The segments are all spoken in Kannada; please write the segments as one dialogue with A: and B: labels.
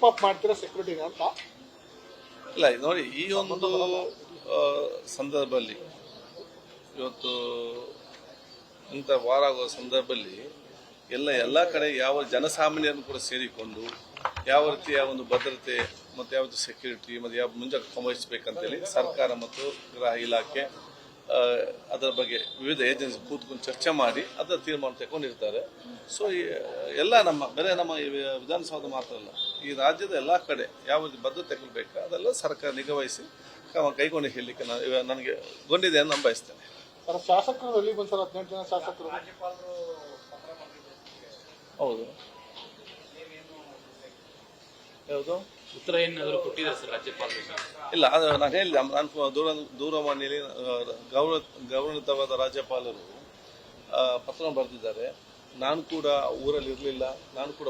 A: ಪಾಪ್ ಮಾಡ್ತಿರೋ ಸೆಕ್ಯೂರಿಟಿನ ಅಂತ
B: ಇಲ್ಲ ನೋಡಿ, ಈ ಒಂದು ಸಂದರ್ಭದಲ್ಲಿ ಇವತ್ತು ಇಂಥ ವಾರ ಆಗುವ ಸಂದರ್ಭದಲ್ಲಿ ಎಲ್ಲ ಕಡೆ ಯಾವ ಜನಸಾಮಾನ್ಯರನ್ನು ಕೂಡ ಸೇರಿಕೊಂಡು ಯಾವ ರೀತಿಯ ಒಂದು ಭದ್ರತೆ ಮತ್ತು ಯಾವುದು ಸೆಕ್ಯೂರಿಟಿ ಮತ್ತು ಯಾವ ಮುಂಜಾಗ್ರತೆ ವಹಿಸಬೇಕಂತೇಳಿ ಸರ್ಕಾರ ಮತ್ತು ಗೃಹ ಇಲಾಖೆ ಅದರ ಬಗ್ಗೆ ವಿವಿಧ ಏಜೆನ್ಸಿ ಕೂತ್ಕೊಂಡು ಚರ್ಚೆ ಮಾಡಿ ಅದರ ತೀರ್ಮಾನ ತಗೊಂಡಿರ್ತಾರೆ. ಸೊ ಎಲ್ಲ ಬೇರೆ ನಮ್ಮ ವಿಧಾನಸೌಧ ಮಾತ್ರ ಅಲ್ಲ, ಈ ರಾಜ್ಯದ ಎಲ್ಲ ಕಡೆ ಯಾವ ಭದ್ರತೆ ಬೇಕು ಅದೆಲ್ಲ ಸರ್ಕಾರ ನಿಗಾವಹಿಸಿ ಕೈಗೊಂಡು ಹೇಳಲಿಕ್ಕೆ ನನಗೆ ಗೊಂಡಿದೆ ಅಂತ ನಾನು ಬಯಸ್ತೇನೆ.
A: ಶಾಸಕರು ಎಲ್ಲಿ ಬಂದ 18 ಜನ ಶಾಸಕರು
B: ಹೌದು, ಯಾವುದು
C: ಉತ್ತರ ಏನಾದರೂ ಕೊಟ್ಟಿದ್ದಾರೆ ಸರ್ ರಾಜ್ಯಪಾಲರಿಗೆ?
B: ಇಲ್ಲ, ಅದು ನಾನು ಹೇಳಿದೆ. ನಾನು ದೂರವಾಣಿಯಲ್ಲಿ ಗೌರವಿತವಾದ ರಾಜ್ಯಪಾಲರು ಪತ್ರ ಬರೆದಿದ್ದಾರೆ. ನಾನು ಕೂಡ ಊರಲ್ಲಿ ಇರಲಿಲ್ಲ, ನಾನು ಕೂಡ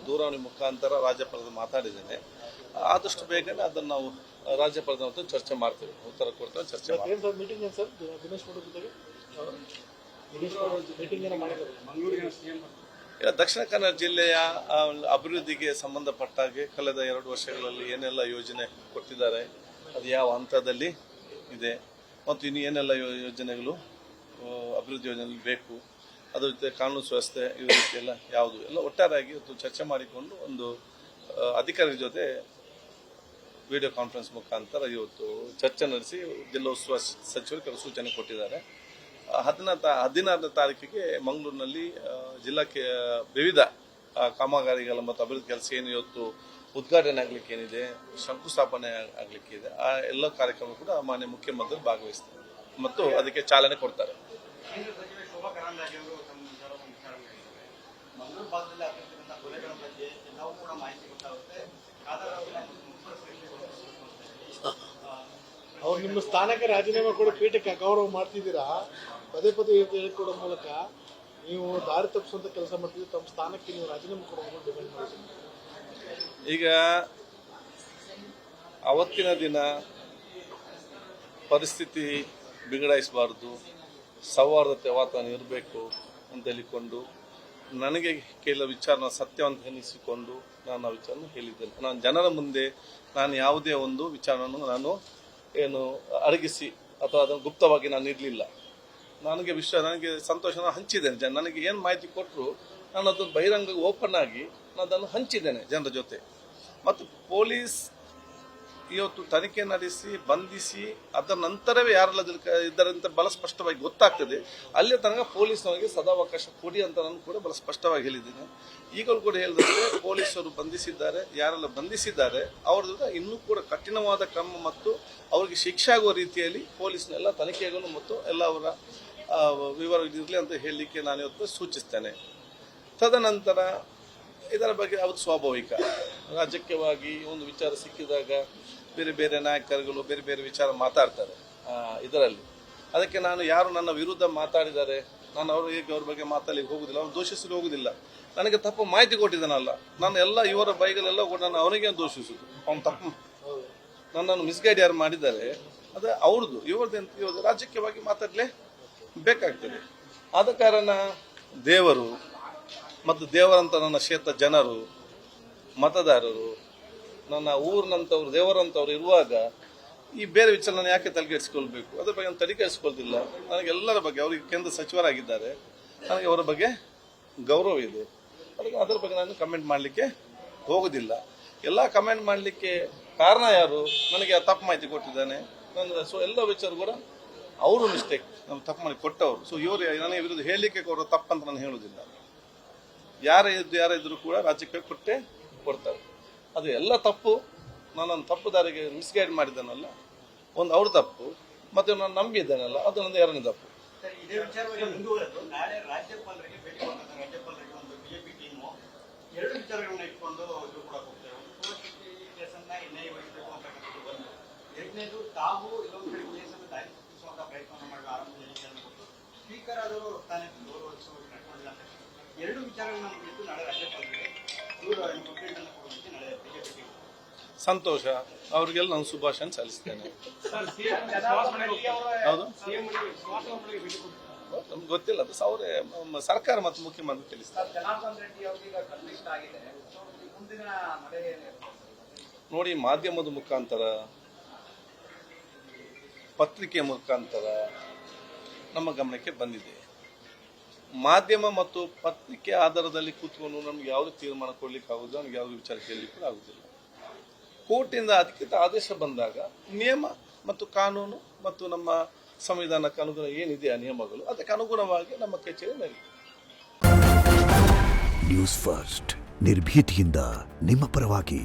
B: ದೂರವಾಣಿ ಮುಖಾಂತರ ರಾಜ್ಯಪಾಲರು ಮಾತಾಡಿದ್ದೇನೆ. ಆದಷ್ಟು ಬೇಗನೆ ಅದನ್ನು ನಾವು ರಾಜ್ಯಪಾಲರ ಹತ್ರ ಚರ್ಚೆ ಮಾಡ್ತೇವೆ, ಉತ್ತರ ಕೊಡ್ತೇವೆ, ಚರ್ಚೆ ಮಾಡ್ತೇವೆ. ಇಲ್ಲ, ದಕ್ಷಿಣ ಕನ್ನಡ ಜಿಲ್ಲೆಯ ಅಭಿವೃದ್ಧಿಗೆ ಸಂಬಂಧಪಟ್ಟಾಗೆ ಕಳೆದ 2 ವರ್ಷಗಳಲ್ಲಿ ಏನೆಲ್ಲ ಯೋಜನೆ ಕೊಟ್ಟಿದ್ದಾರೆ, ಅದು ಯಾವ ಹಂತದಲ್ಲಿ ಇದೆ ಮತ್ತು ಇನ್ನು ಏನೆಲ್ಲ ಯೋಜನೆಗಳು ಅಭಿವೃದ್ಧಿ ಯೋಜನೆಗಳು ಬೇಕು, ಅದ್ರ ಜೊತೆ ಕಾನೂನು ಸುವ್ಯವಸ್ಥೆ ಇದ್ರ ರೀತಿ ಯಾವುದು ಎಲ್ಲ ಒಟ್ಟಾರೆಯಾಗಿ ಇವತ್ತು ಚರ್ಚೆ ಮಾಡಿಕೊಂಡು ಒಂದು ಅಧಿಕಾರಿಗಳ ಜೊತೆ ವಿಡಿಯೋ ಕಾನ್ಫರೆನ್ಸ್ ಮುಖಾಂತರ ಇವತ್ತು ಚರ್ಚೆ ನಡೆಸಿ ಜಿಲ್ಲಾ ಉಸ್ತುವಾರಿ ಸಚಿವರು ಕೆಲವು ಸೂಚನೆ ಕೊಟ್ಟಿದ್ದಾರೆ. 16ನೇ ತಾರೀಕಿಗೆ ಮಂಗಳೂರಿನಲ್ಲಿ ಜಿಲ್ಲಾಕ್ಕೆ ವಿವಿಧ ಕಾಮಗಾರಿಗಳ ಮತ್ತು ಅಭಿವೃದ್ಧಿ ಕೆಲಸ ಏನು ಇವತ್ತು ಉದ್ಘಾಟನೆ ಆಗಲಿಕ್ಕೆ ಏನಿದೆ, ಶಂಕುಸ್ಥಾಪನೆ ಆಗಲಿಕ್ಕಿದೆ, ಆ ಎಲ್ಲ ಕಾರ್ಯಕ್ರಮ ಕೂಡ ಮಾನ್ಯ ಮುಖ್ಯಮಂತ್ರಿ ಭಾಗವಹಿಸ್ತಾರೆ ಮತ್ತು ಅದಕ್ಕೆ ಚಾಲನೆ ಕೊಡ್ತಾರೆ.
A: ಅವ್ರು ನಿಮ್ಮ ಸ್ಥಾನಕ್ಕೆ ರಾಜೀನಾಮೆ ಕೊಡಿ, ಪೀಠಕ್ಕೆ ಗೌರವ ಮಾಡ್ತಿದ್ದೀರಾ, ಪದೇ ಪದೇ ಹೇಳಿಕೊಡೋ ಮೂಲಕ ನೀವು ದಾರಿ ತಪ್ಪಿಸುವಂತ ಕೆಲಸ ಮಾಡ್ತಿದ್ದೀರಿ. ತಮ್ಮ ಸ್ಥಾನಕ್ಕೆ ನೀವು ರಾಜೀನಾಮೆ ಕೊಡೋದು ಡಿಮ್ಯಾಂಡ್ ಮಾಡ್ತೀವಿ.
B: ಈಗ ಅವತ್ತಿನ ದಿನ ಪರಿಸ್ಥಿತಿ ಬಿಗಡಾಯಿಸಬಾರ್ದು, ಸೌಹಾರ್ದತೆ ವಾತಾವರಣ ಇರಬೇಕು ಅಂತ ಹೇಳಿಕೊಂಡು ನನಗೆ ಕೆಲವು ವಿಚಾರನ ಸತ್ಯವಂತ ಎನಿಸಿಕೊಂಡು ನಾನು ಆ ವಿಚಾರನ ಹೇಳಿದ್ದೇನೆ. ನಾನು ಜನರ ಮುಂದೆ ನಾನು ಯಾವುದೇ ಒಂದು ವಿಚಾರವನ್ನು ನಾನು ಏನು ಅಡಗಿಸಿ ಅಥವಾ ಅದನ್ನು ಗುಪ್ತವಾಗಿ ನಾನು ಇರಲಿಲ್ಲ. ನನಗೆ ಸಂತೋಷ ಹಂಚಿದ್ದೇನೆ. ನನಗೆ ಏನು ಮಾಹಿತಿ ಕೊಟ್ಟರು ನಾನು ಅದನ್ನು ಬಹಿರಂಗ ಓಪನ್ ಆಗಿ ನಾನು ಅದನ್ನು ಹಂಚಿದ್ದೇನೆ ಜನರ ಜೊತೆ. ಮತ್ತು ಪೊಲೀಸ್ ಇವತ್ತು ತನಿಖೆ ನಡೆಸಿ ಬಂಧಿಸಿ ಅದರ ನಂತರವೇ ಯಾರೆಲ್ಲ ಇದ್ದಾರಂತ ಬಹಳ ಸ್ಪಷ್ಟವಾಗಿ ಗೊತ್ತಾಗ್ತದೆ. ಅಲ್ಲಿ ತನಕ ಪೊಲೀಸ್ನವರಿಗೆ ಸದಾವಕಾಶ ಕೊಡಿ ಅಂತ ನಾನು ಕೂಡ ಬಹಳ ಸ್ಪಷ್ಟವಾಗಿ ಹೇಳಿದ್ದೇನೆ. ಈಗಲೂ ಕೂಡ ಹೇಳಿದಂತೆ ಪೊಲೀಸರು ಬಂಧಿಸಿದ್ದಾರೆ, ಯಾರೆಲ್ಲ ಬಂಧಿಸಿದ್ದಾರೆ ಅವ್ರ ಜೊತೆ ಇನ್ನೂ ಕೂಡ ಕಠಿಣವಾದ ಕ್ರಮ ಮತ್ತು ಅವರಿಗೆ ಶಿಕ್ಷೆ ಆಗುವ ರೀತಿಯಲ್ಲಿ ಪೊಲೀಸ್ನೆಲ್ಲ ತನಿಖೆಗಳು ಮತ್ತು ಎಲ್ಲ ಅವರ ವಿವರ ಇರಲಿ ಅಂತ ಹೇಳಲಿಕ್ಕೆ ನಾನು ಇವತ್ತು ಸೂಚಿಸ್ತೇನೆ. ತದನಂತರ ಇದರ ಬಗ್ಗೆ ಅದು ಸ್ವಾಭಾವಿಕ, ರಾಜಕೀಯವಾಗಿ ಒಂದು ವಿಚಾರ ಸಿಕ್ಕಿದಾಗ ಬೇರೆ ಬೇರೆ ನಾಯಕರುಗಳು ಬೇರೆ ಬೇರೆ ವಿಚಾರ ಮಾತಾಡ್ತಾರೆ ಇದರಲ್ಲಿ. ಅದಕ್ಕೆ ನಾನು ಯಾರು ನನ್ನ ವಿರುದ್ಧ ಮಾತಾಡಿದ್ದಾರೆ ನಾನು ಅವ್ರ ಬಗ್ಗೆ ಮಾತಾಡಲಿಕ್ಕೆ ಹೋಗುದಿಲ್ಲ, ಅವ್ರು ದೋಷಿಸಲು ಹೋಗುದಿಲ್ಲ. ನನಗೆ ತಪ್ಪು ಮಾಹಿತಿ ಕೊಟ್ಟಿದ್ದಾನಲ್ಲ, ನಾನು ಎಲ್ಲ ಇವರ ಬೈಗಳೆಲ್ಲ ಕೂಡ ನಾನು ಅವನಿಗೆ ದೋಷಿಸುದು. ಅವ್ನು ತಪ್ಪು ನನ್ನನ್ನು ಮಿಸ್ಗೈಡ್ ಯಾರು ಮಾಡಿದ್ದಾರೆ ಅದು ಅವ್ರದ್ದು, ಇವ್ರದ್ದು ರಾಜಕೀಯವಾಗಿ ಮಾತಾಡಲೇ ಬೇಕಾಗ್ತದೆ. ಆದ ಕಾರಣ ದೇವರು ಮತ್ತು ದೇವರಂತ ನನ್ನ ಕ್ಷೇತ್ರ ಜನರು, ಮತದಾರರು, ನನ್ನ ಊರಿನಂಥವ್ರು, ದೇವರಂಥವ್ರು ಇರುವಾಗ ಈ ಬೇರೆ ವಿಚಾರ ನಾನು ಯಾಕೆ ತಲೆಗೆಡಿಸ್ಕೊಳ್ಬೇಕು? ಅದ್ರ ಬಗ್ಗೆ ನಾನು ತಲೆಗೆಡಿಸ್ಕೊಳ್ತಿಲ್ಲ. ನನಗೆ ಎಲ್ಲರ ಬಗ್ಗೆ, ಅವರಿಗೆ ಕೇಂದ್ರ ಸಚಿವರಾಗಿದ್ದಾರೆ, ನನಗೆ ಅವರ ಬಗ್ಗೆ ಗೌರವ ಇದೆ. ಅದಕ್ಕೆ ಅದರ ಬಗ್ಗೆ ನಾನು ಕಮೆಂಟ್ ಮಾಡಲಿಕ್ಕೆ ಹೋಗೋದಿಲ್ಲ. ಎಲ್ಲ ಕಮೆಂಟ್ ಮಾಡಲಿಕ್ಕೆ ಕಾರಣ ಯಾರು? ನನಗೆ ತಪ್ಪು ಮಾಹಿತಿ ಕೊಟ್ಟಿದ್ದಾನೆ ಸೊ ಎಲ್ಲ ವಿಚಾರ ಕೂಡ ಅವರು ಮಿಸ್ಟೇಕ್, ನಾವು ತಪ್ಪು ಮಾಡಿ ಕೊಟ್ಟವರು. ಸೊ ಇವರು ನನಗೆ ವಿರುದ್ಧ ಹೇಳಲಿಕ್ಕೆ ಅವರು ತಪ್ಪಂತ ನಾನು ಹೇಳೋದಿಲ್ಲ. ಯಾರಿದ್ರು ಕೂಡ ರಾಜ್ಯಕ್ಕೆ ಕೊಡ್ತಾರೆ. ಅದು ಎಲ್ಲ ತಪ್ಪು. ನಾನು ತಪ್ಪು ದಾರಿಗೆ ಮಿಸ್ಗೈಡ್ ಮಾಡಿದ್ದಾನಲ್ಲ, ಒಂದು ಅವ್ರ ತಪ್ಪು, ಮತ್ತೆ ನಾನು ನಂಬಿದ್ದೇನಲ್ಲ ಅದು ನಂದು ಎರಡನೇ ತಪ್ಪು. ಸಂತೋಷ, ಅವ್ರಿಗೆಲ್ಲ ನಾನು ಶುಭಾಶಯ ಸಲ್ಲಿಸ್ತೇನೆ. ಹೌದು, ನಮ್ಗೆ ಗೊತ್ತಿಲ್ಲ, ಅದು ಅವರೇ ಸರ್ಕಾರ ಮತ್ತು ಮುಖ್ಯಮಂತ್ರಿ ತಿಳಿಸ್ತಾರೆ. ನೋಡಿ, ಮಾಧ್ಯಮದ ಮುಖಾಂತರ, ಪತ್ರಿಕೆ ಮುಖಾಂತರ ನಮ್ಮ ಗಮನಕ್ಕೆ ಬಂದಿದೆ. ಮಾಧ್ಯಮ ಮತ್ತು ಪತ್ರಿಕೆ ಆಧಾರದಲ್ಲಿ ಕೂತ್ಕೊಂಡು ನಮ್ಗೆ ಯಾವುದೇ ತೀರ್ಮಾನ ಕೊಡ್ಲಿಕ್ಕೆ ಆಗುದಿಲ್ಲ, ನಮ್ಗೆ ಯಾವುದೇ ವಿಚಾರ ಕೇಳಲಿಕ್ಕೂ ಆಗುದಿಲ್ಲ. ಕೋರ್ಟಿಂದ ಅಧಿಕೃತ ಆದೇಶ ಬಂದಾಗ ನಿಯಮ ಮತ್ತು ಕಾನೂನು ಮತ್ತು ನಮ್ಮ ಸಂವಿಧಾನಕ್ಕೆ ಅನುಗುಣ ಏನಿದೆ ಆ ನಿಯಮಗಳು, ಅದಕ್ಕೆ ಅನುಗುಣವಾಗಿ ನಮ್ಮ ಕಚೇರಿ ನಡೀತದೆ.
D: ನ್ಯೂಸ್ ಫಸ್ಟ್ ನಿರ್ಭೀತಿಯಿಂದ ನಿಮ್ಮ ಪರವಾಗಿ.